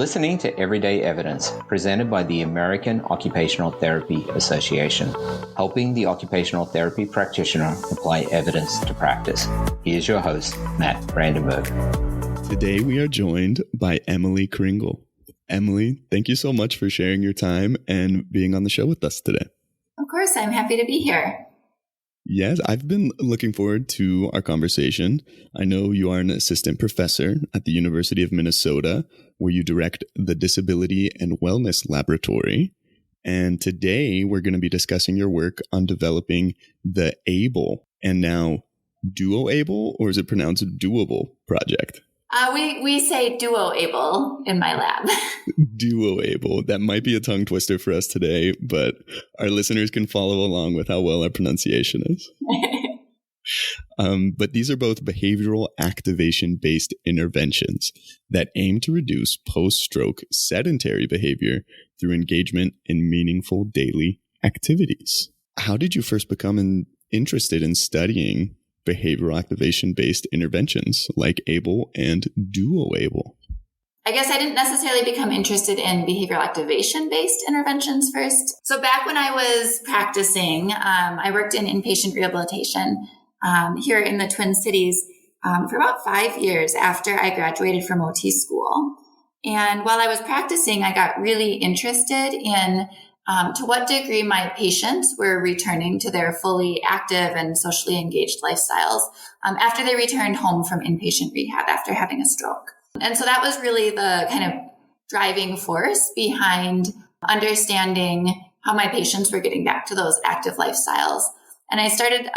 listening to Everyday Evidence, presented by the American Occupational Therapy Association, helping the occupational therapy practitioner apply evidence to practice. Here's your host, Matt Brandenburg. Today we are joined by Emily Kringle. Emily, thank you so much for sharing your time and being on the show with us today. Of course, I'm happy to be here. Yes, I've been looking forward to our conversation. I know you are an assistant professor at the University of Minnesota, where you direct the Disability and Wellness Laboratory. And today we're going to be discussing your work on developing the ABLE and now duoABLE, or is it pronounced duoABLE project? We say duoABLE in my lab. duoABLE. That might be a tongue twister for us today, but our listeners can follow along with how well our pronunciation is. But these are both behavioral activation-based interventions that aim to reduce post-stroke sedentary behavior through engagement in meaningful daily activities. How did you first become interested in studying behavioral activation-based interventions like ABLE and duoABLE? I guess I didn't necessarily become interested in behavioral activation-based interventions first. So back when I was practicing, I worked in inpatient rehabilitation here in the Twin Cities for about 5 years after I graduated from OT school. And while I was practicing, I got really interested in to what degree my patients were returning to their fully active and socially engaged lifestyles after they returned home from inpatient rehab after having a stroke. And so that was really the kind of driving force behind understanding how my patients were getting back to those active lifestyles. And I started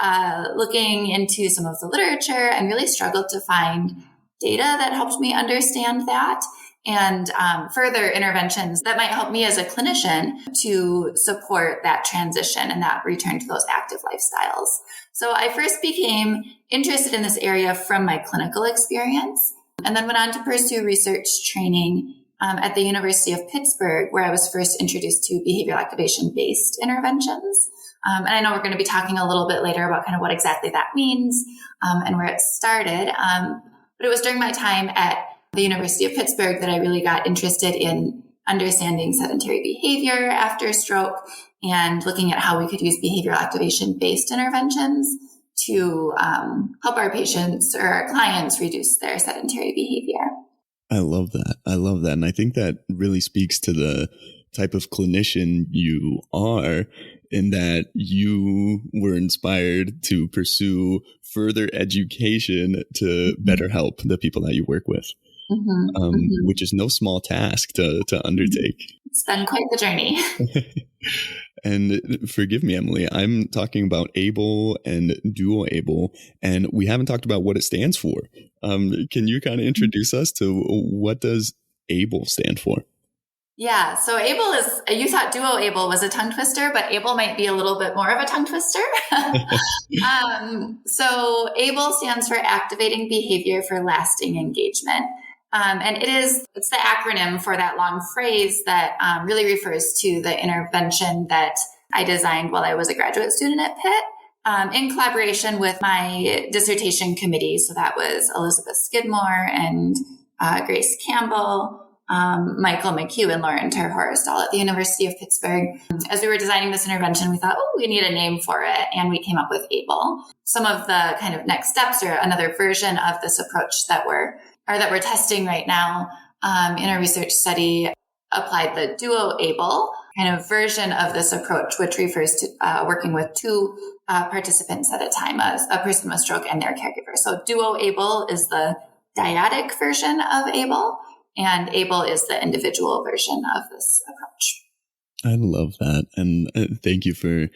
looking into some of the literature and really struggled to find data that helped me understand that, and further interventions that might help me as a clinician to support that transition and that return to those active lifestyles. So I first became interested in this area from my clinical experience, and then went on to pursue research training at the University of Pittsburgh, where I was first introduced to behavioral activation-based interventions. And I know we're going to be talking a little bit later about kind of what exactly that means and where it started. But it was during my time at the University of Pittsburgh that I really got interested in understanding sedentary behavior after stroke and looking at how we could use behavioral activation-based interventions to help our patients or our clients reduce their sedentary behavior. I love that. And I think that really speaks to the type of clinician you are, in that you were inspired to pursue further education to better help the people that you work with. Which is no small task to undertake. It's been quite the journey. And forgive me, Emily, I'm talking about ABLE and duoABLE, and we haven't talked about what it stands for. Can you kind of introduce us to what does ABLE stand for? Yeah, so ABLE is, you thought duoABLE was a tongue twister, but ABLE might be a little bit more of a tongue twister. So ABLE stands for Activating Behavior for Lasting Engagement. And it's the acronym for that long phrase that really refers to the intervention that I designed while I was a graduate student at Pitt in collaboration with my dissertation committee. So that was Elizabeth Skidmore and Grace Campbell, Michael McHugh, and Lauren Ter-Horsdal at the University of Pittsburgh. As we were designing this intervention, we thought, we need a name for it. And we came up with ABLE. Some of the kind of next steps, or another version of this approach that we're testing right now in a research study, applied the duoABLE kind of version of this approach, which refers to working with two participants at a time, a person with stroke and their caregiver. So duoABLE is the dyadic version of ABLE, and ABLE is the individual version of this approach. I love that. And thank you for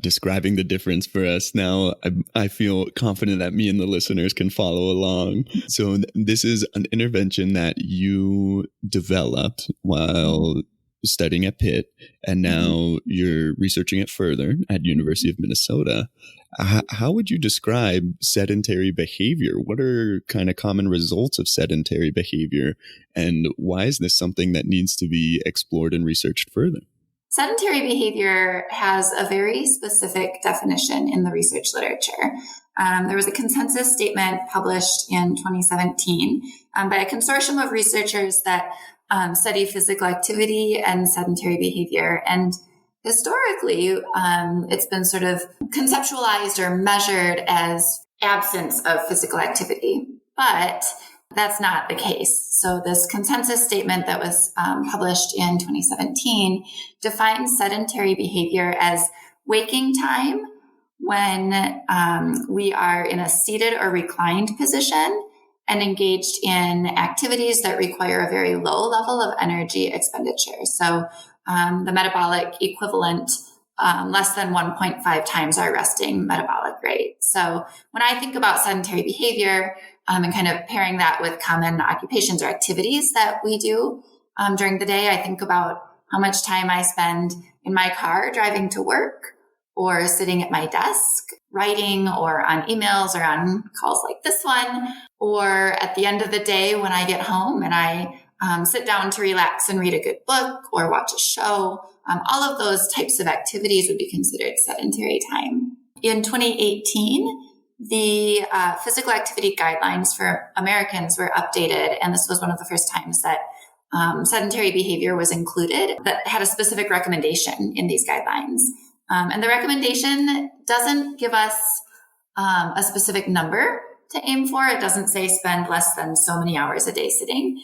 describing the difference for us. Now, I feel confident that me and the listeners can follow along. So this is an intervention that you developed while studying at Pitt, and now you're researching it further at University of Minnesota. How would you describe sedentary behavior? What are kind of common results of sedentary behavior? And why is this something that needs to be explored and researched further? Sedentary behavior has a very specific definition in the research literature. There was a consensus statement published in 2017 by a consortium of researchers that study physical activity and sedentary behavior. And historically, it's been sort of conceptualized or measured as absence of physical activity, but that's not the case. So this consensus statement that was published in 2017 defines sedentary behavior as waking time when we are in a seated or reclined position and engaged in activities that require a very low level of energy expenditure. So the metabolic equivalent less than 1.5 times our resting metabolic rate. So when I think about sedentary behavior and kind of pairing that with common occupations or activities that we do during the day, I think about how much time I spend in my car driving to work, or sitting at my desk, writing, or on emails, or on calls like this one, or at the end of the day when I get home and I sit down to relax and read a good book or watch a show. All of those types of activities would be considered sedentary time. In 2018, the physical activity guidelines for Americans were updated, and this was one of the first times that sedentary behavior was included that had a specific recommendation in these guidelines. And the recommendation doesn't give us a specific number to aim for. It doesn't say spend less than so many hours a day sitting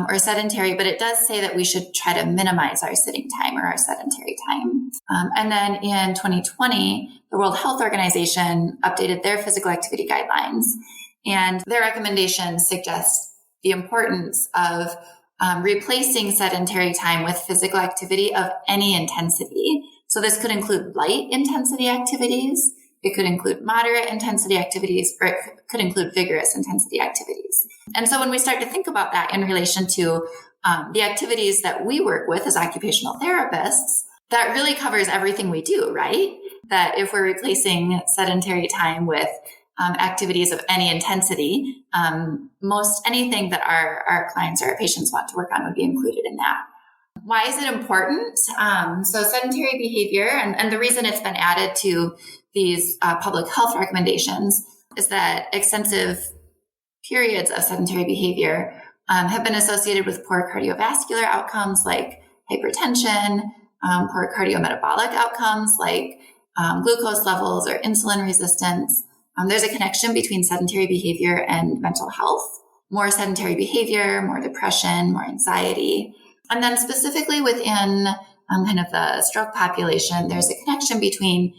or sedentary, but it does say that we should try to minimize our sitting time or our sedentary time. And then in 2020, the World Health Organization updated their physical activity guidelines, and their recommendations suggest the importance of replacing sedentary time with physical activity of any intensity. So this could include light intensity activities, it could include moderate intensity activities, or it could include vigorous intensity activities. And so when we start to think about that in relation to the activities that we work with as occupational therapists, that really covers everything we do, right? That if we're replacing sedentary time with activities of any intensity, most anything that our clients or our patients want to work on would be included in that. Why is it important? So sedentary behavior, and the reason it's been added to these public health recommendations is that extensive periods of sedentary behavior have been associated with poor cardiovascular outcomes like hypertension, poor cardiometabolic outcomes like glucose levels or insulin resistance. There's a connection between sedentary behavior and mental health. More sedentary behavior, more depression, more anxiety. And then specifically within kind of the stroke population, there's a connection between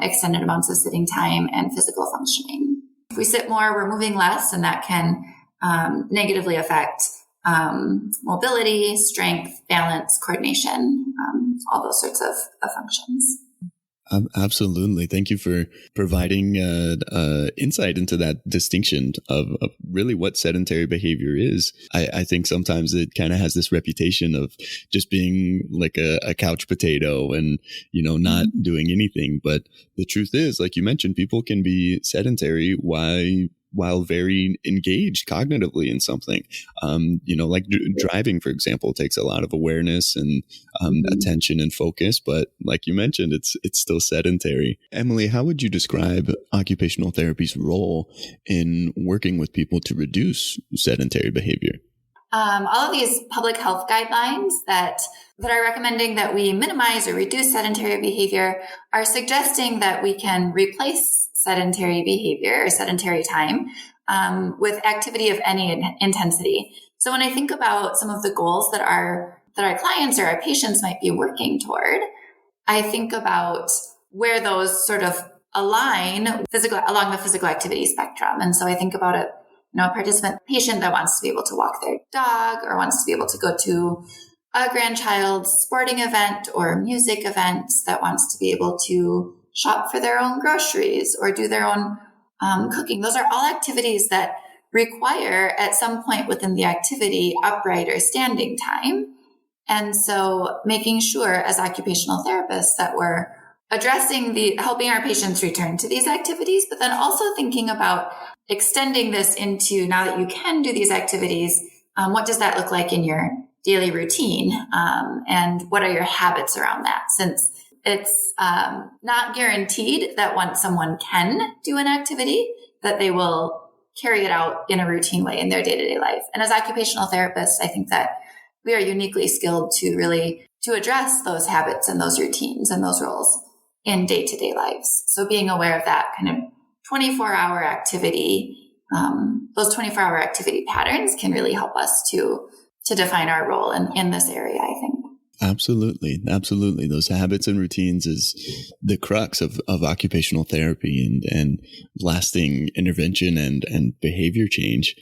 extended amounts of sitting time and physical functioning. If we sit more, we're moving less, and that can negatively affect mobility, strength, balance, coordination, all those sorts of functions. Absolutely. Thank you for providing insight into that distinction of really what sedentary behavior is. I think sometimes it kind of has this reputation of just being like a couch potato and, not doing anything. But the truth is, like you mentioned, people can be sedentary while very engaged cognitively in something. Like driving, for example, takes a lot of awareness and attention and focus. But like you mentioned, it's still sedentary. Emily, how would you describe occupational therapy's role in working with people to reduce sedentary behavior? All of these public health guidelines that are recommending that we minimize or reduce sedentary behavior are suggesting that we can replace sedentary behavior or sedentary time with activity of any intensity. So when I think about some of the goals that our clients or our patients might be working toward, I think about where those sort of align along the physical activity spectrum. And so I think about a patient that wants to be able to walk their dog or wants to be able to go to a grandchild's sporting event or music event, that wants to be able to shop for their own groceries or do their own cooking. Those are all activities that require at some point within the activity upright or standing time. And so making sure as occupational therapists that we're addressing helping our patients return to these activities, but then also thinking about extending this into, now that you can do these activities, what does that look like in your daily routine? And what are your habits around that? Since it's not guaranteed that once someone can do an activity, that they will carry it out in a routine way in their day-to-day life. And as occupational therapists, I think that we are uniquely skilled to address those habits and those routines and those roles in day-to-day lives. So being aware of that kind of 24-hour activity, those 24-hour activity patterns can really help us to define our role in this area, I think. Absolutely. Absolutely. Those habits and routines is the crux of occupational therapy and lasting intervention and behavior change.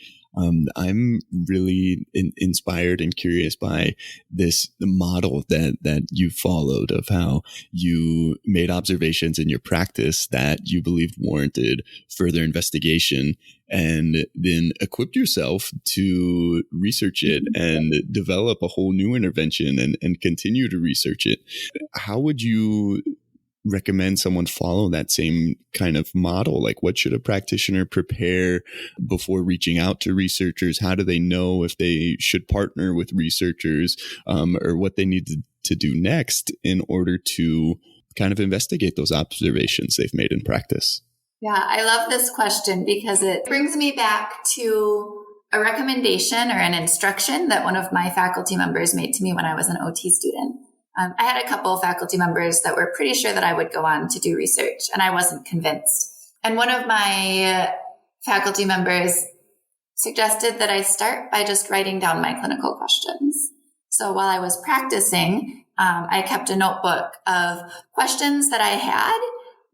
I'm really inspired and curious by the model that you followed of how you made observations in your practice that you believed warranted further investigation and then equipped yourself to research it and develop a whole new intervention and continue to research it. How would you recommend someone follow that same kind of model? Like, what should a practitioner prepare before reaching out to researchers? How do they know if they should partner with researchers, or what they need to do next in order to kind of investigate those observations they've made in practice? Yeah, I love this question because it brings me back to a recommendation or an instruction that one of my faculty members made to me when I was an OT student. I had a couple of faculty members that were pretty sure that I would go on to do research, and I wasn't convinced. And one of my faculty members suggested that I start by just writing down my clinical questions. So while I was practicing, I kept a notebook of questions that I had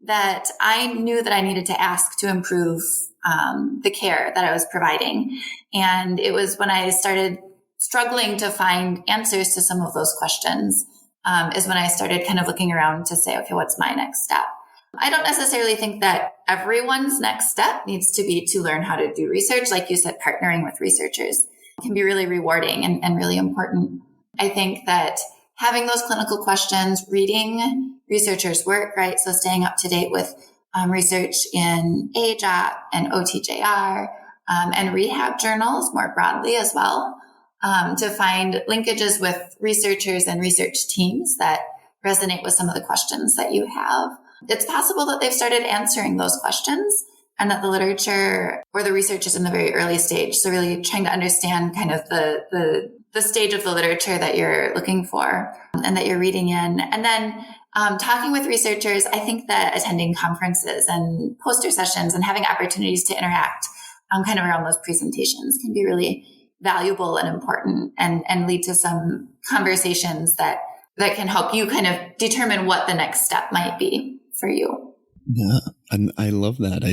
that I knew that I needed to ask to improve the care that I was providing. And it was when I started struggling to find answers to some of those questions is when I started kind of looking around to say, okay, what's my next step? I don't necessarily think that everyone's next step needs to be to learn how to do research. Like you said, partnering with researchers can be really rewarding and really important. I think that having those clinical questions, reading researchers' work, right? So staying up to date with research in AOTA and OTJR and rehab journals more broadly as well. To find linkages with researchers and research teams that resonate with some of the questions that you have. It's possible that they've started answering those questions and that the literature or the research is in the very early stage. So really trying to understand kind of the stage of the literature that you're looking for and that you're reading in. And then talking with researchers, I think that attending conferences and poster sessions and having opportunities to interact kind of around those presentations can be really valuable and important and lead to some conversations that can help you kind of determine what the next step might be for you. Yeah, and I love that.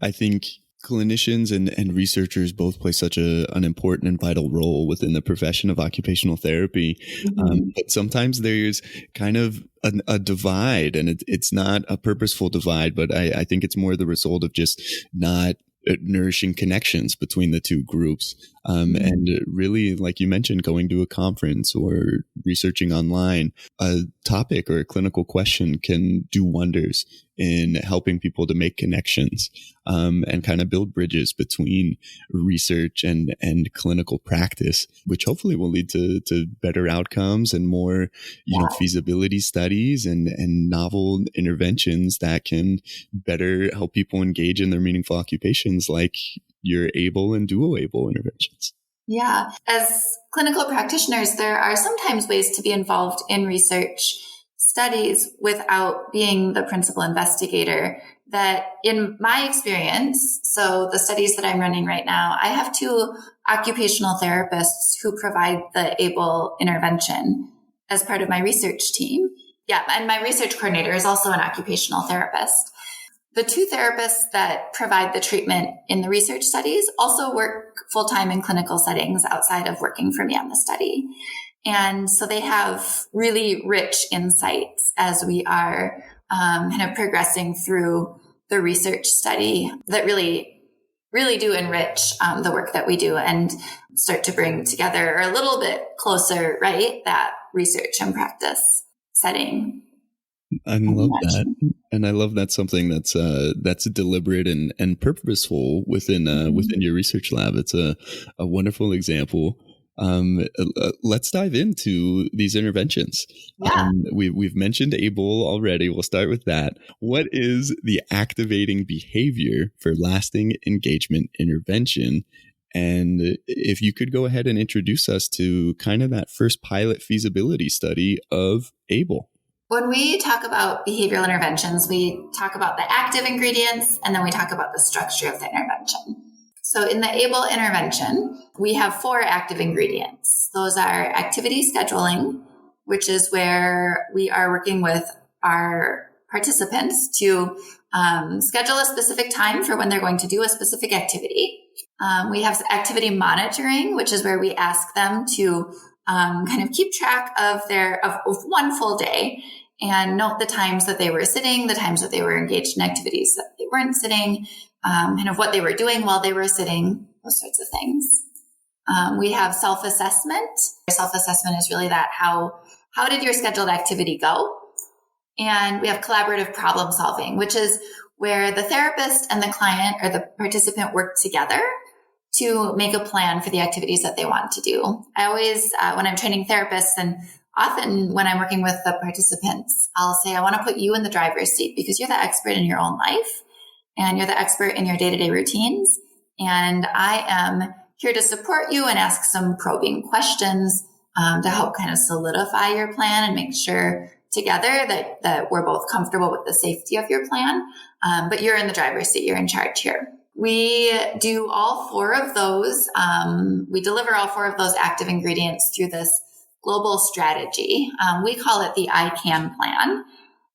I think clinicians and researchers both play such an important and vital role within the profession of occupational therapy. Mm-hmm. But sometimes there's kind of a divide, and it's not a purposeful divide, but I think it's more the result of just not nourishing connections between the two groups. And really, like you mentioned, going to a conference or researching online, a topic or a clinical question can do wonders in helping people to make connections and kind of build bridges between research and clinical practice, which hopefully will lead to better outcomes and more, feasibility studies and novel interventions that can better help people engage in their meaningful occupations, like your ABLE and duoABLE interventions. Yeah. As clinical practitioners, there are sometimes ways to be involved in research studies without being the principal investigator. That in my experience, so the studies that I'm running right now, I have 2 occupational therapists who provide the ABLE intervention as part of my research team. Yeah. And my research coordinator is also an occupational therapist. The 2 therapists that provide the treatment in the research studies also work full-time in clinical settings outside of working for me on the study. And so they have really rich insights as we are kind of progressing through the research study that really, really do enrich the work that we do and start to bring together a little bit closer, right, that research and practice setting. I love that. And I love that's something that's deliberate and purposeful within your research lab. It's a wonderful example. Let's dive into these interventions. Yeah. We've mentioned ABLE already. We'll start with that. What is the activating behavior for lasting engagement intervention? And if you could go ahead and introduce us to kind of that first pilot feasibility study of ABLE. When we talk about behavioral interventions, we talk about the active ingredients, and then we talk about the structure of the intervention. So in the ABLE intervention, we have 4 active ingredients. Those are activity scheduling, which is where we are working with our participants to schedule a specific time for when they're going to do a specific activity. We have activity monitoring, which is where we ask them to kind of keep track of of one full day and note the times that they were sitting, the times that they were engaged in activities that they weren't sitting, kind of what they were doing while they were sitting, those sorts of things. We have self-assessment. Self-assessment is really that how did your scheduled activity go? And we have collaborative problem solving, which is where the therapist and the client or the participant work together to make a plan for the activities that they want to do. I always, when I'm training therapists and often when I'm working with the participants, I'll say, I want to put you in the driver's seat because you're the expert in your own life and you're the expert in your day-to-day routines. And I am here to support you and ask some probing questions to help kind of solidify your plan and make sure together that we're both comfortable with the safety of your plan. But you're in the driver's seat, you're in charge here. We do all 4 of those. We deliver all 4 of those active ingredients through this global strategy. We call it the I CAN plan.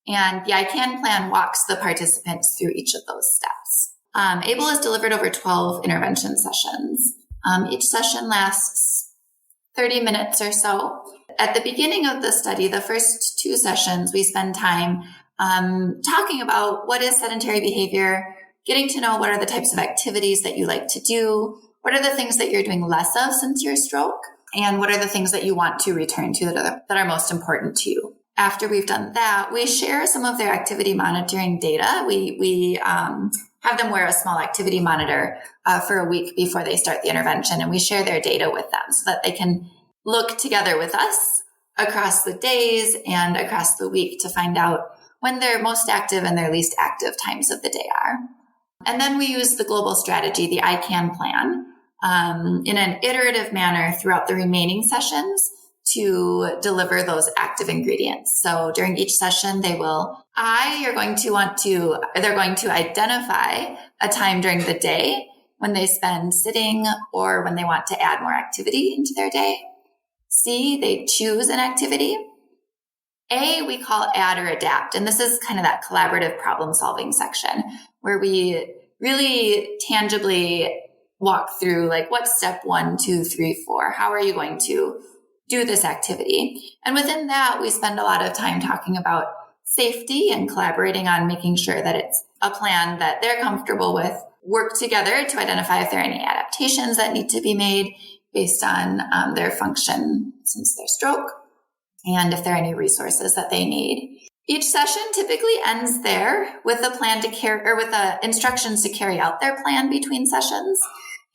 And the I CAN plan walks the participants through each of those steps. ABLE is delivered over 12 intervention sessions. Each session lasts 30 minutes or so. At the beginning of the study, the first 2 sessions, we spend time talking about what is sedentary behavior, getting to know what are the types of activities that you like to do, what are the things that you're doing less of since your stroke, and what are the things that you want to return to that are most important to you. After we've done that, we share some of their activity monitoring data. We have them wear a small activity monitor for a week before they start the intervention, and we share their data with them so that they can look together with us across the days and across the week to find out when their most active and their least active times of the day are. And then we use the global strategy, the I CAN plan, in an iterative manner throughout the remaining sessions to deliver those active ingredients. So during each session, they're going to identify a time during the day when they spend sitting or when they want to add more activity into their day. C, they choose an activity. A, we call add or adapt. And this is kind of that collaborative problem solving section where we really tangibly walk through like what's step 1, 2, 3, 4. How are you going to do this activity? And within that, we spend a lot of time talking about safety and collaborating on making sure that it's a plan that they're comfortable with. Work together to identify if there are any adaptations that need to be made based on their function since their stroke, and if there are any resources that they need. Each session typically ends there with a plan to with instructions to carry out their plan between sessions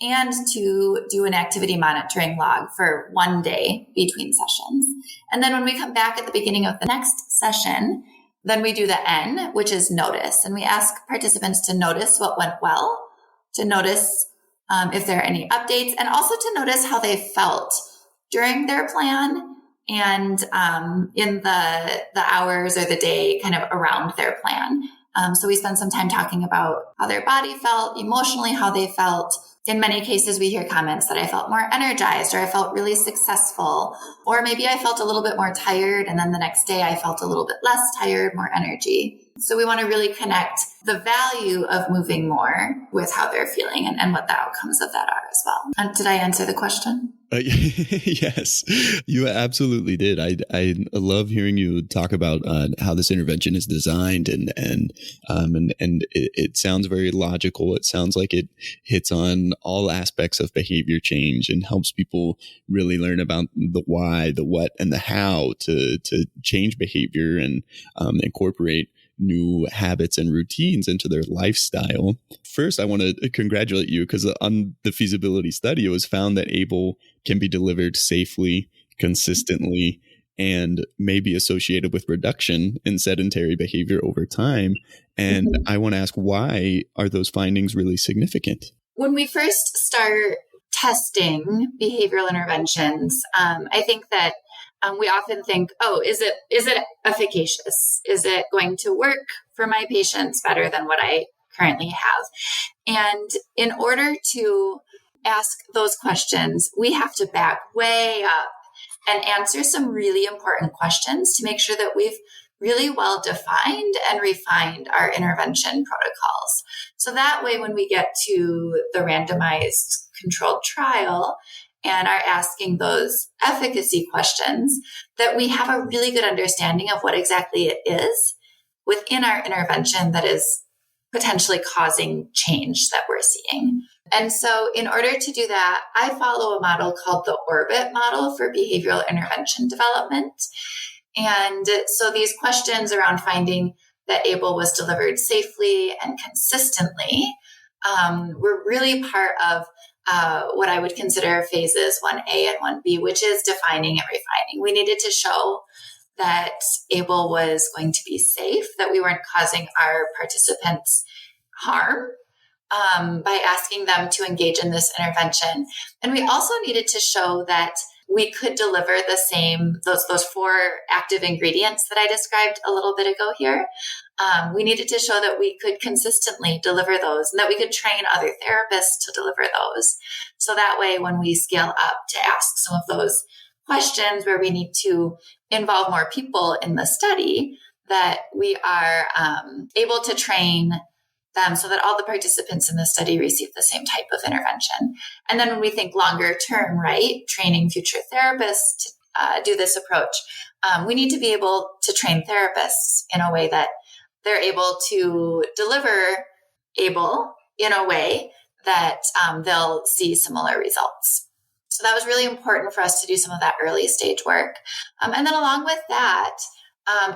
and to do an activity monitoring log for 1 day between sessions. And then when we come back at the beginning of the next session, then we do the N, which is notice. And we ask participants to notice what went well, to notice if there are any updates, and also to notice how they felt during their plan and in the hours or the day kind of around their plan. So we spend some time talking about how their body felt, emotionally how they felt. In many cases, we hear comments that I felt more energized or I felt really successful, or maybe I felt a little bit more tired. And then the next day I felt a little bit less tired, more energy. So we want to really connect the value of moving more with how they're feeling and what the outcomes of that are as well. Did I answer the question? Yes, you absolutely did. I love hearing you talk about how this intervention is designed, and it sounds very logical. It sounds like it hits on all aspects of behavior change and helps people really learn about the why, the what, and the how to change behavior and incorporate new habits and routines into their lifestyle. First, I want to congratulate you because on the feasibility study, it was found that ABLE can be delivered safely, consistently, and may be associated with reduction in sedentary behavior over time. And I want to ask, why are those findings really significant? When we first start testing behavioral interventions, I think that we often think, oh, is it efficacious? Is it going to work for my patients better than what I currently have? And in order to ask those questions, we have to back way up and answer some really important questions to make sure that we've really well defined and refined our intervention protocols. So that way, when we get to the randomized controlled trial and are asking those efficacy questions, that we have a really good understanding of what exactly it is within our intervention that is potentially causing change that we're seeing. And so in order to do that, I follow a model called the ORBIT model for behavioral intervention development. And so these questions around finding that ABLE was delivered safely and consistently were really part of what I would consider phases 1A and 1B, which is defining and refining. We needed to show that ABLE was going to be safe, that we weren't causing our participants harm by asking them to engage in this intervention. And we also needed to show that we could deliver the same, those 4 active ingredients that I described a little bit ago here. We needed to show that we could consistently deliver those and that we could train other therapists to deliver those. So that way, when we scale up to ask some of those questions where we need to involve more people in the study, that we are able to train them so that all the participants in the study receive the same type of intervention. And then when we think longer term, right, training future therapists to do this approach, we need to be able to train therapists in a way that they're able to deliver ABLE in a way that they'll see similar results. So that was really important for us to do some of that early stage work. And then along with that,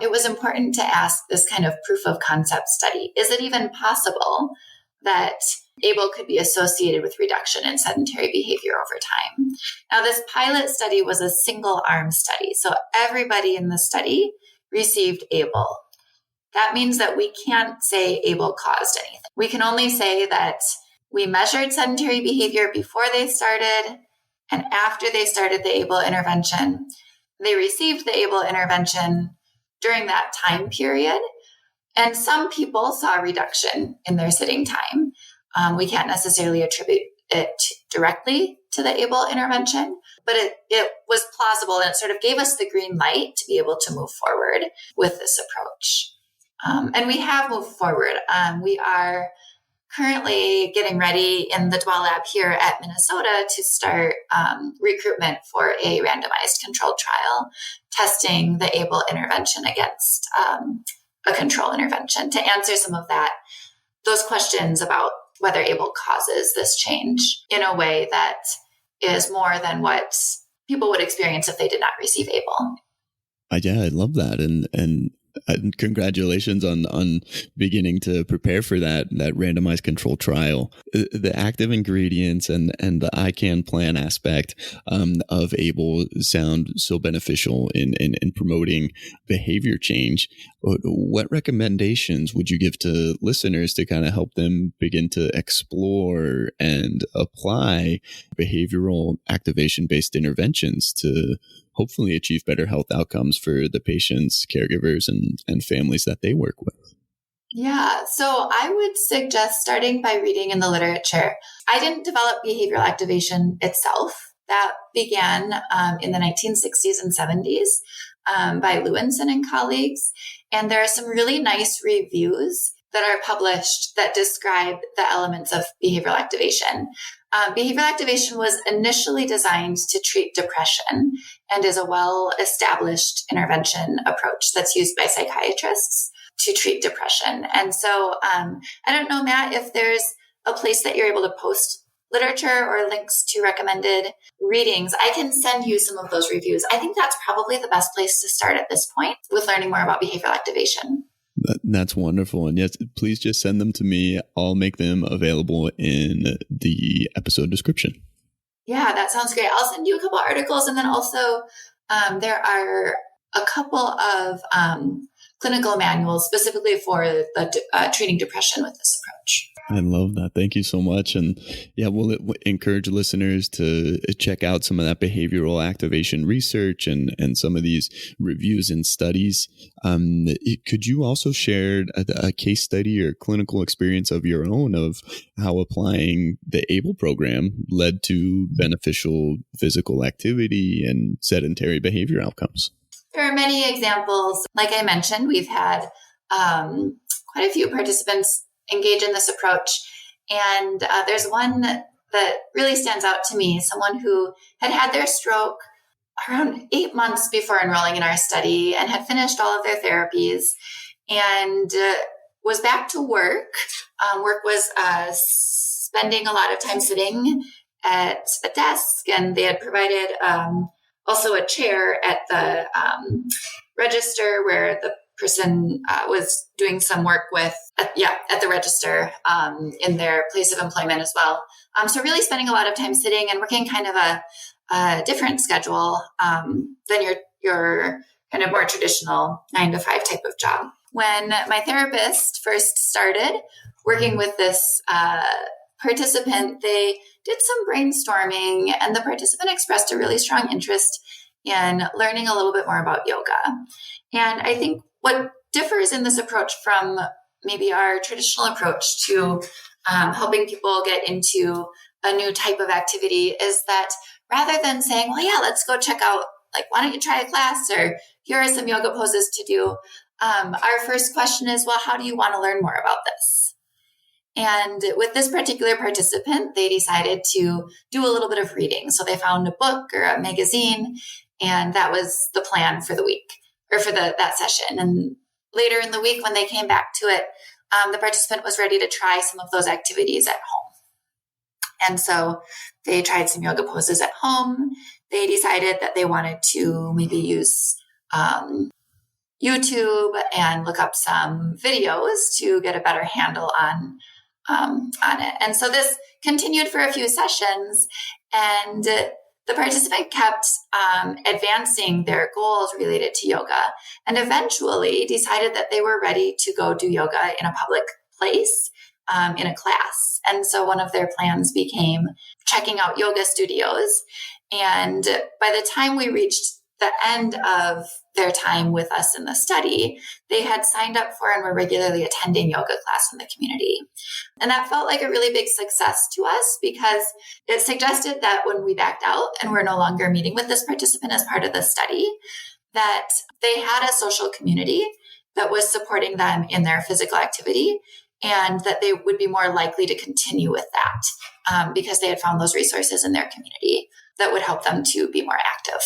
it was important to ask this kind of proof of concept study. Is it even possible that ABLE could be associated with reduction in sedentary behavior over time? Now, this pilot study was a single arm study. So everybody in the study received ABLE. That means that we can't say ABLE caused anything. We can only say that we measured sedentary behavior before they started, and after they started the ABLE intervention, they received the ABLE intervention during that time period. And some people saw a reduction in their sitting time. We can't necessarily attribute it directly to the ABLE intervention, but it was plausible and it sort of gave us the green light to be able to move forward with this approach. And we have moved forward. We are currently getting ready in the duoABLE here at Minnesota to start recruitment for a randomized controlled trial testing the ABLE intervention against a control intervention to answer some of those questions about whether ABLE causes this change in a way that is more than what people would experience if they did not receive ABLE. Yeah, I love that. And congratulations on beginning to prepare for that randomized control trial. The active ingredients and the ICANN plan aspect of ABLE sound so beneficial in promoting behavior change. What recommendations would you give to listeners to kind of help them begin to explore and apply behavioral activation-based interventions to hopefully achieve better health outcomes for the patients, caregivers, and families that they work with? Yeah, so I would suggest starting by reading in the literature. I didn't develop behavioral activation itself. That began in the 1960s and 70s by Lewinson and colleagues. And there are some really nice reviews that are published that describe the elements of behavioral activation. Behavioral activation was initially designed to treat depression and is a well-established intervention approach that's used by psychiatrists to treat depression. And so I don't know, Matt, if there's a place that you're able to post literature or links to recommended readings. I can send you some of those reviews. I think that's probably the best place to start at this point with learning more about behavioral activation. That's wonderful. And yes, please just send them to me. I'll make them available in the episode description. Yeah, that sounds great. I'll send you a couple articles. And then also there are a couple of clinical manuals specifically for the treating depression with this approach. I love that. Thank you so much. And yeah, we'll encourage listeners to check out some of that behavioral activation research and some of these reviews and studies. Could you also share a case study or clinical experience of your own of how applying the ABLE program led to beneficial physical activity and sedentary behavior outcomes? There are many examples. Like I mentioned, we've had quite a few participants engage in this approach. And there's one that really stands out to me, someone who had their stroke around 8 months before enrolling in our study and had finished all of their therapies and was back to work. Work was spending a lot of time sitting at a desk, and they had provided also a chair at the register where the person was doing some work with, at the register in their place of employment as well. So really spending a lot of time sitting and working kind of a different schedule than your kind of more traditional 9-to-5 type of job. When my therapist first started working with this participant, they did some brainstorming, and the participant expressed a really strong interest in learning a little bit more about yoga. And I think what differs in this approach from maybe our traditional approach to helping people get into a new type of activity is that rather than saying, well, yeah, let's go check out, like, why don't you try a class, or here are some yoga poses to do. Our first question is, well, how do you want to learn more about this? And with this particular participant, they decided to do a little bit of reading. So they found a book or a magazine, and that was the plan for the week, or for that session. And later in the week, when they came back to it, the participant was ready to try some of those activities at home. And so they tried some yoga poses at home. They decided that they wanted to maybe use YouTube and look up some videos to get a better handle on it. And so this continued for a few sessions, and the participant kept advancing their goals related to yoga, and eventually decided that they were ready to go do yoga in a public place, in a class. And so one of their plans became checking out yoga studios. And by the time we reached the end of their time with us in the study, they had signed up for and were regularly attending yoga class in the community. And that felt like a really big success to us, because it suggested that when we backed out and were no longer meeting with this participant as part of the study, that they had a social community that was supporting them in their physical activity, and that they would be more likely to continue with that because they had found those resources in their community that would help them to be more active.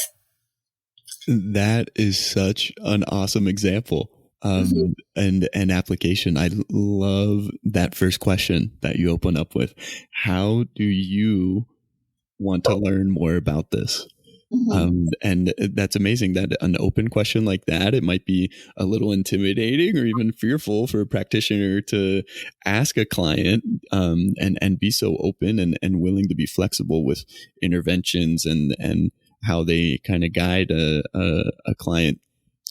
That is such an awesome example and application. I love that first question that you open up with. How do you want to learn more about this? And that's amazing that an open question like that, it might be a little intimidating or even fearful for a practitioner to ask a client and be so open and willing to be flexible with interventions and how they kind of guide a client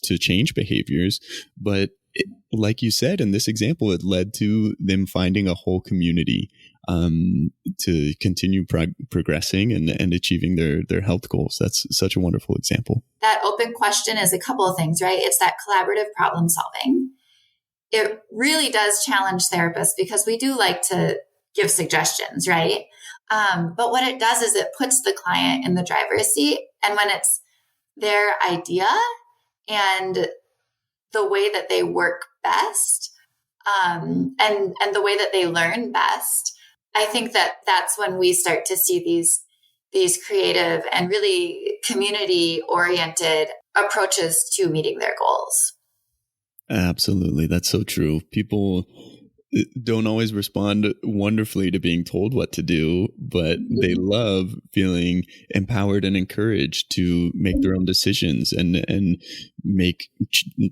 to change behaviors. But like you said, in this example, it led to them finding a whole community to continue progressing and achieving their health goals. That's such a wonderful example. That open question is a couple of things, right? It's that collaborative problem solving. It really does challenge therapists, because we do like to give suggestions, right? But what it does is it puts the client in the driver's seat. And when it's their idea and the way that they work best, and the way that they learn best, I think that that's when we start to see these creative and really community-oriented approaches to meeting their goals. Absolutely. That's so true. People don't always respond wonderfully to being told what to do, but they love feeling empowered and encouraged to make their own decisions and make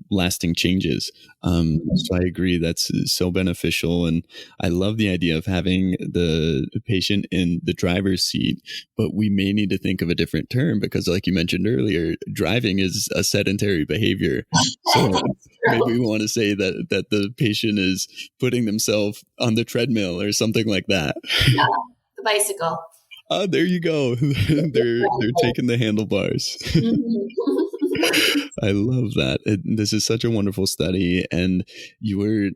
lasting changes. So I agree that's so beneficial. And I love the idea of having the patient in the driver's seat, but we may need to think of a different term because like you mentioned earlier, driving is a sedentary behavior. So maybe we want to say that the patient is putting themselves on the treadmill or something like that. Yeah, the bicycle. Oh, there you go. they're taking the handlebars. I love that. This is such a wonderful study. And you were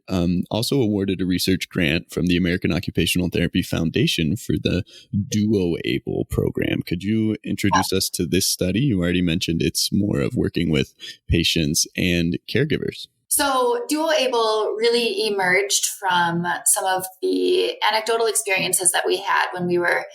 also awarded a research grant from the American Occupational Therapy Foundation for the duoABLE program. Could you introduce us to this study? You already mentioned it's more of working with patients and caregivers. So duoABLE really emerged from some of the anecdotal experiences that we had when we were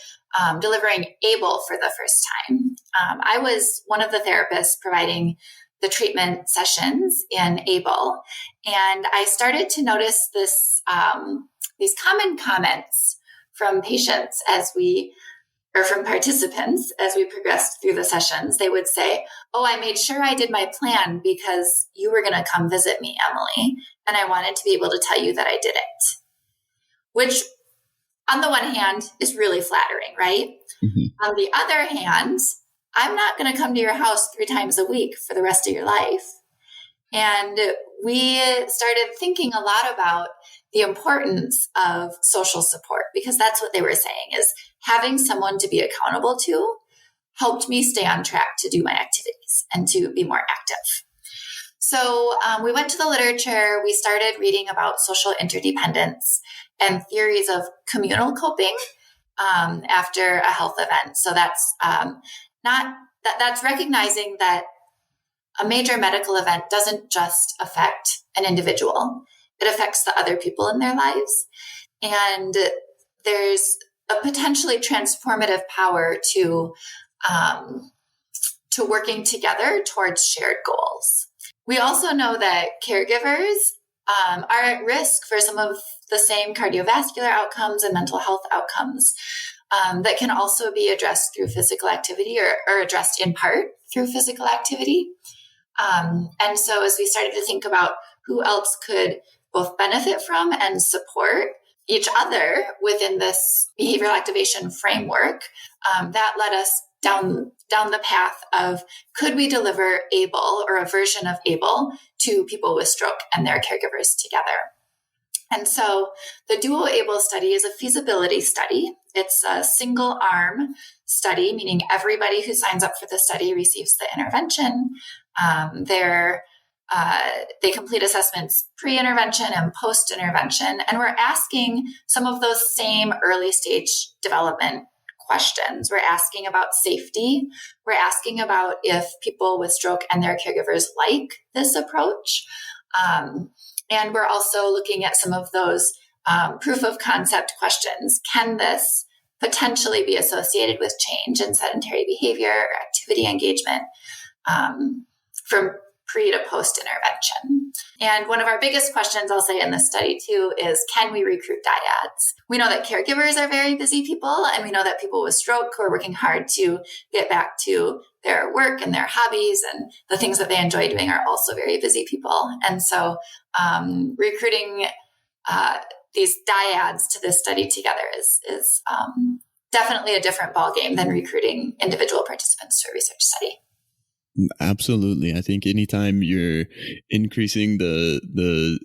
delivering ABLE for the first time. I was one of the therapists providing the treatment sessions in ABLE, and I started to notice these common comments from patients from participants as we progressed through the sessions. They would say, "Oh, I made sure I did my plan because you were going to come visit me, Emily, and I wanted to be able to tell you that I did it," which on the one hand is really flattering, right? Mm-hmm. On the other hand, I'm not going to come to your house 3 times a week for the rest of your life. And we started thinking a lot about the importance of social support, because that's what they were saying is having someone to be accountable to helped me stay on track to do my activities and to be more active. So we went to the literature, we started reading about social interdependence and theories of communal coping after a health event. So that's that's recognizing that a major medical event doesn't just affect an individual. It affects the other people in their lives. And there's a potentially transformative power to working together towards shared goals. We also know that caregivers are at risk for some of the same cardiovascular outcomes and mental health outcomes that can also be addressed through physical activity or addressed in part through physical activity. And so as we started to think about who else could both benefit from and support each other within this behavioral activation framework, that led us down the path of, could we deliver ABLE or a version of ABLE to people with stroke and their caregivers together? And so the duoABLE study is a feasibility study. It's a single arm study, meaning everybody who signs up for the study receives the intervention. They complete assessments pre-intervention and post-intervention. And we're asking some of those same early stage development questions. We're asking about safety. We're asking about if people with stroke and their caregivers like this approach. And we're also looking at some of those proof of concept questions. Can this potentially be associated with change in sedentary behavior or activity engagement from pre to post intervention? And one of our biggest questions, I'll say in this study too, is can we recruit dyads? We know that caregivers are very busy people, and we know that people with stroke who are working hard to get back to their work and their hobbies and the things that they enjoy doing are also very busy people. And so recruiting these dyads to this study together is definitely a different ballgame than recruiting individual participants to a research study. Absolutely. I think anytime you're increasing the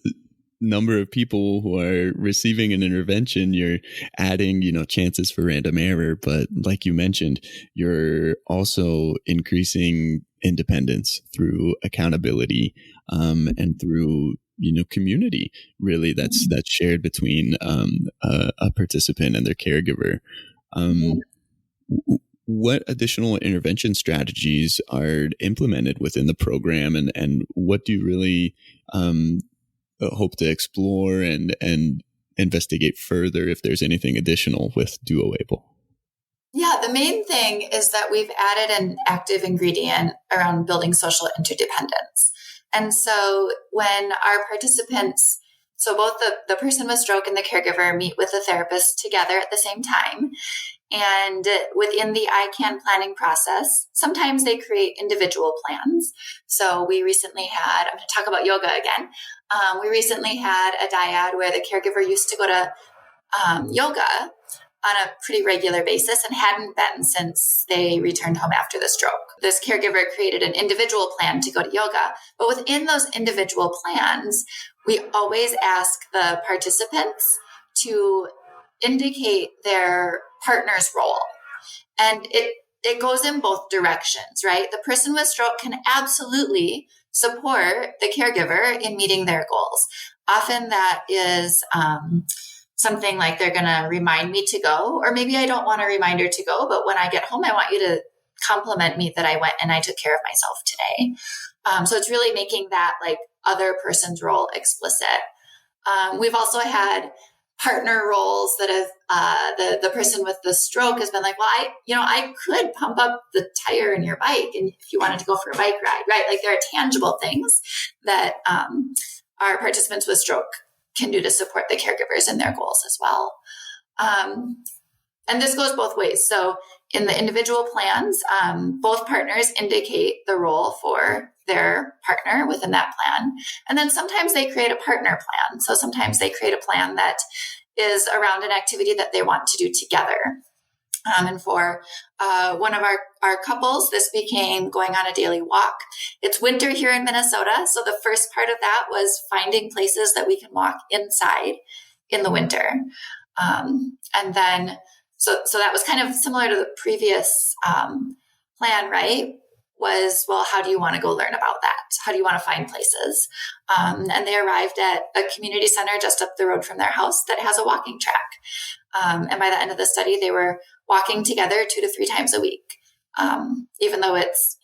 number of people who are receiving an intervention, you're adding, chances for random error. But like you mentioned, you're also increasing independence through accountability and through community, really, that's shared between a participant and their caregiver. What additional intervention strategies are implemented within the program, and what do you really hope to explore and investigate further if there's anything additional with duoABLE? Yeah, the main thing is that we've added an active ingredient around building social interdependence. And so when our participants So both the person with stroke and the caregiver meet with the therapist together at the same time. And within the ICANN planning process, sometimes they create individual plans. So we recently had, I'm going to talk about yoga again. We recently had a dyad where the caregiver used to go to yoga on a pretty regular basis and hadn't been since they returned home after the stroke. This caregiver created an individual plan to go to yoga, but within those individual plans, we always ask the participants to indicate their partner's role. And it goes in both directions, right? The person with stroke can absolutely support the caregiver in meeting their goals. Often that is something like they're going to remind me to go, or maybe I don't want a reminder to go, but when I get home, I want you to compliment me that I went and I took care of myself today. So it's really making that like other person's role explicit. We've also had partner roles that have the person with the stroke has been like, well, I could pump up the tire in your bike, and if you wanted to go for a bike ride, right? Like there are tangible things that our participants with stroke can do to support the caregivers in their goals as well. And this goes both ways. So in the individual plans, both partners indicate the role for their partner within that plan. And then sometimes they create a partner plan. So sometimes they create a plan that is around an activity that they want to do together. And for one of our couples, this became going on a daily walk. It's winter here in Minnesota. So the first part of that was finding places that we can walk inside in the winter. And then, so that was kind of similar to the previous plan, right? Was, well, how do you want to go learn about that? How do you want to find places? And they arrived at a community center just up the road from their house that has a walking track. And by the end of the study, they were walking together 2 to 3 times a week, even though it's,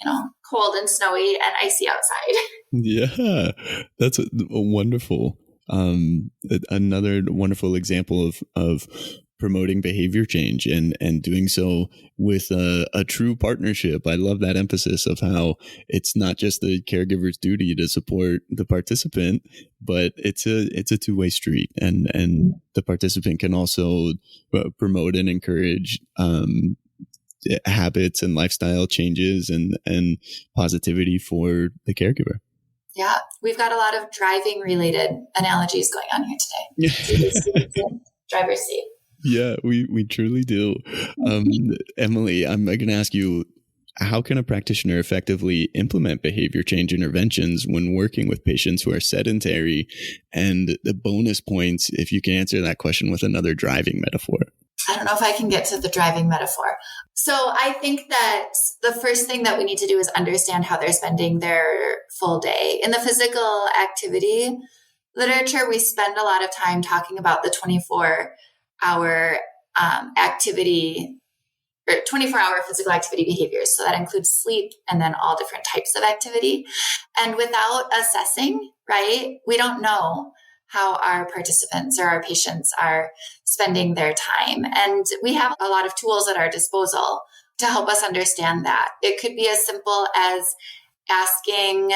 cold and snowy and icy outside. Yeah, that's a wonderful. Another wonderful example of promoting behavior change and doing so with a true partnership. I love that emphasis of how it's not just the caregiver's duty to support the participant, but it's a two-way street, and the participant can also promote and encourage habits and lifestyle changes and positivity for the caregiver. Yeah, we've got a lot of driving related analogies going on here today. Driver's seat. Yeah, we truly do. Emily, I'm going to ask you, how can a practitioner effectively implement behavior change interventions when working with patients who are sedentary? And the bonus points, if you can answer that question with another driving metaphor. I don't know if I can get to the driving metaphor. So I think that the first thing that we need to do is understand how they're spending their full day. In the physical activity literature, we spend a lot of time talking about the 24-hour activity or 24-hour physical activity behaviors. So that includes sleep and then all different types of activity. And without assessing, right, we don't know how our participants or our patients are spending their time. And we have a lot of tools at our disposal to help us understand that. It could be as simple as asking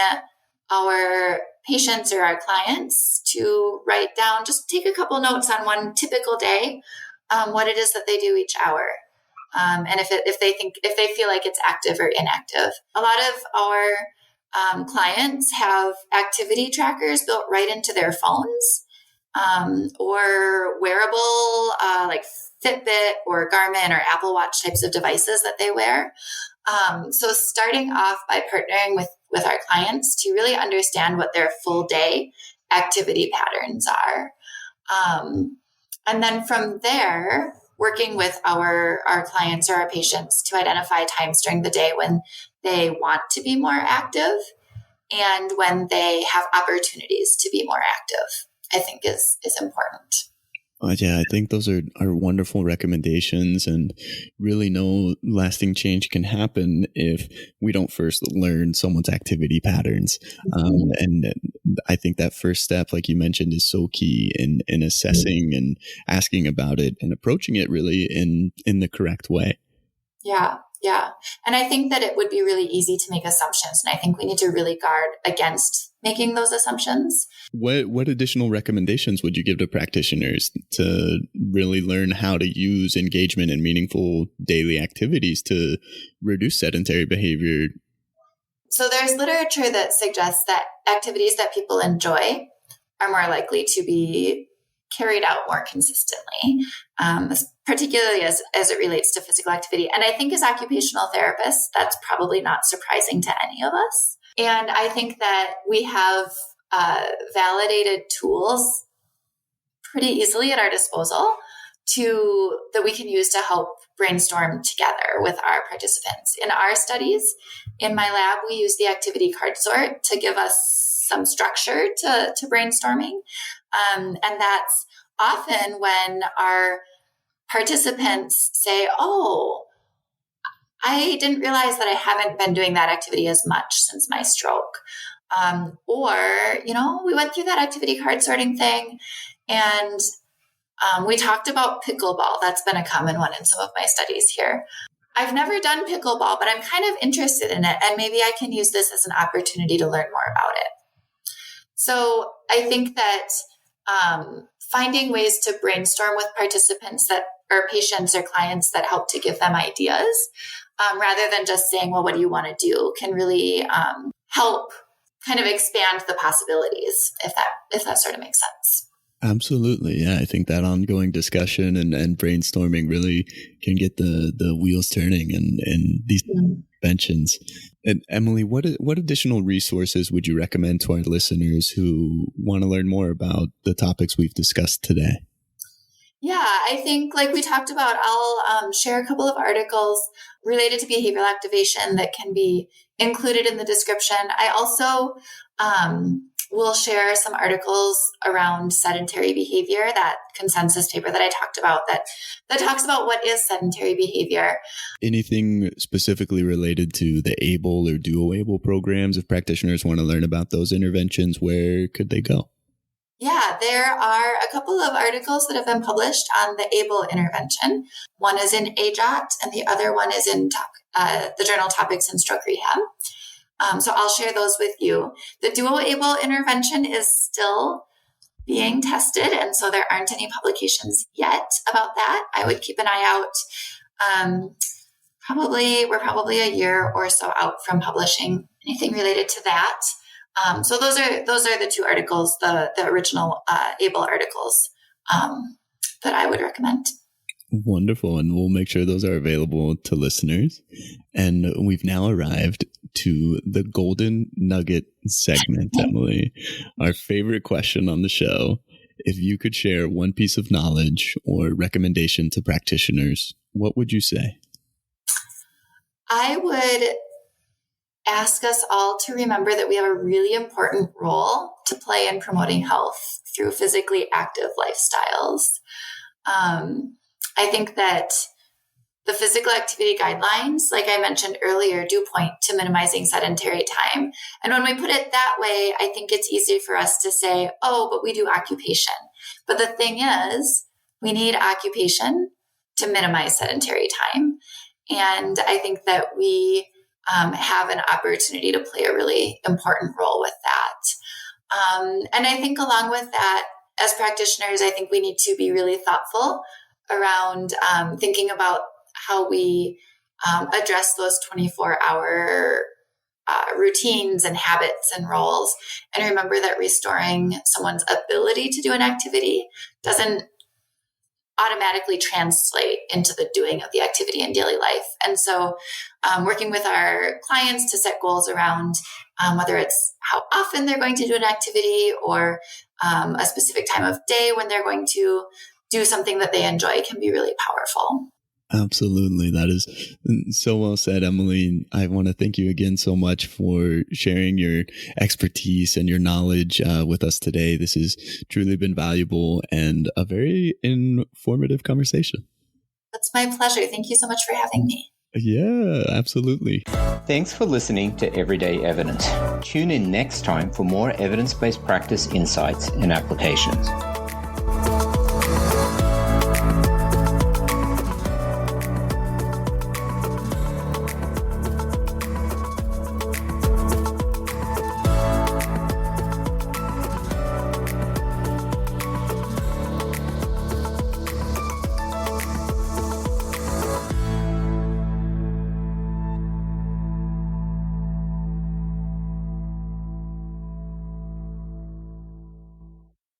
our patients or our clients to write down, just take a couple notes on one typical day, what it is that they do each hour. And if they feel like it's active or inactive. A lot of our clients have activity trackers built right into their phones, or wearable, like Fitbit or Garmin or Apple Watch types of devices that they wear. So starting off by partnering with our clients to really understand what their full day activity patterns are. And then from there, working with our clients or our patients to identify times during the day when they want to be more active and when they have opportunities to be more active, I think is important. Yeah, I think those are wonderful recommendations, and really no lasting change can happen if we don't first learn someone's activity patterns. And I think that first step, like you mentioned, is so key in assessing and asking about it and approaching it really in the correct way. Yeah. Yeah. And I think that it would be really easy to make assumptions. And I think we need to really guard against making those assumptions. What additional recommendations would you give to practitioners to really learn how to use engagement in meaningful daily activities to reduce sedentary behavior? So there's literature that suggests that activities that people enjoy are more likely to be carried out more consistently, particularly as it relates to physical activity. And I think as occupational therapists, that's probably not surprising to any of us. And I think that we have validated tools pretty easily at our disposal that we can use to help brainstorm together with our participants. In our studies, in my lab, we use the activity card sort to give us some structure to brainstorming. And that's often when our participants say, oh, I didn't realize that I haven't been doing that activity as much since my stroke. Or, we went through that activity card sorting thing and we talked about pickleball. That's been a common one in some of my studies here. I've never done pickleball, but I'm kind of interested in it. And maybe I can use this as an opportunity to learn more about it. So I think that finding ways to brainstorm with participants or patients or clients that help to give them ideas, rather than just saying, well, what do you want to do, can really help kind of expand the possibilities, if that sort of makes sense. Absolutely. Yeah. I think that ongoing discussion and brainstorming really can get the wheels turning in these interventions. And Emily, what additional resources would you recommend to our listeners who want to learn more about the topics we've discussed today? Yeah, I think like we talked about, I'll share a couple of articles related to behavioral activation that can be included in the description. I also will share some articles around sedentary behavior, that consensus paper that I talked about that talks about what is sedentary behavior. Anything specifically related to the ABLE or duoABLE programs? If practitioners want to learn about those interventions, where could they go? Yeah, there are a couple of articles that have been published on the ABLE intervention. One is in AOTA and the other one is in the journal Topics in Stroke Rehab. So I'll share those with you. The duoABLE intervention is still being tested, and so there aren't any publications yet about that. I would keep an eye out. We're probably a year or so out from publishing anything related to that. So those are the two articles, the original ABLE articles that I would recommend. Wonderful. And we'll make sure those are available to listeners. And we've now arrived to the golden nugget segment, Emily, our favorite question on the show. If you could share one piece of knowledge or recommendation to practitioners, what would you say? I would ask us all to remember that we have a really important role to play in promoting health through physically active lifestyles. I think that the physical activity guidelines, like I mentioned earlier, do point to minimizing sedentary time. And when we put it that way, I think it's easy for us to say, oh, but we do occupation. But the thing is, we need occupation to minimize sedentary time. And I think that we have an opportunity to play a really important role with that. And I think along with that, as practitioners, I think we need to be really thoughtful around thinking about how we address those 24-hour routines and habits and roles. And remember that restoring someone's ability to do an activity doesn't automatically translate into the doing of the activity in daily life. And so working with our clients to set goals around whether it's how often they're going to do an activity or a specific time of day when they're going to do something that they enjoy can be really powerful. Absolutely. That is so well said, Emily. I want to thank you again so much for sharing your expertise and your knowledge with us today. This has truly been valuable and a very informative conversation. It's my pleasure. Thank you so much for having me. Yeah, absolutely. Thanks for listening to Everyday Evidence. Tune in next time for more evidence-based practice insights and applications.